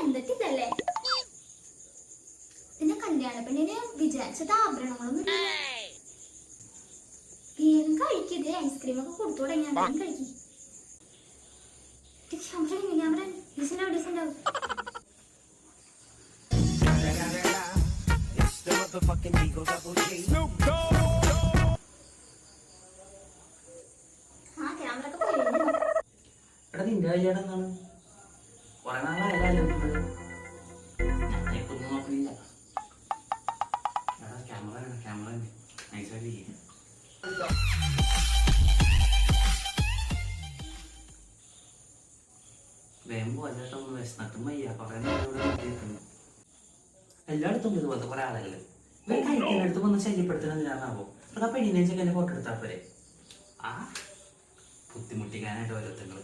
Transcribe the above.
എന്തൊക്കെയല്ലേ പിന്നെ കല്യാണ പെണ്ണിന് വിചാരിച്ചത് ആഭരണങ്ങളൊന്നും വേഗം കഴിക്കത് ഐസ്ക്രീം ഒക്കെ കൊടുത്തു തുടങ്ങി വേഗം കഴിക്കും നിന്റെ കല്യാണം എന്താണ് കുറെ നാളായാലും ഞാനിപ്പൊന്നും നോക്കുന്നില്ല. ക്യാമറ നൈസായിട്ട് വേമ്പോ അല്ലാട്ടൊന്നും വിശന്നിട്ടും വയ്യ. കുറെ നേരം എല്ലായിടത്തും ഇതുപോലത്തെ കുറെ ആളുകൾ ഇവർ കഴിക്കാനടുത്ത് വന്ന് ശല്യപ്പെടുത്തണമെന്നില്ലാന്നാവോ. അതൊക്കെ പെണ്ണിനെ ചെക്കൻ്റെ ഫോട്ടോ എടുത്താൽ പോരെ. ആ ബുദ്ധിമുട്ടിക്കാനായിട്ട് ഓരോരുത്തങ്ങൾ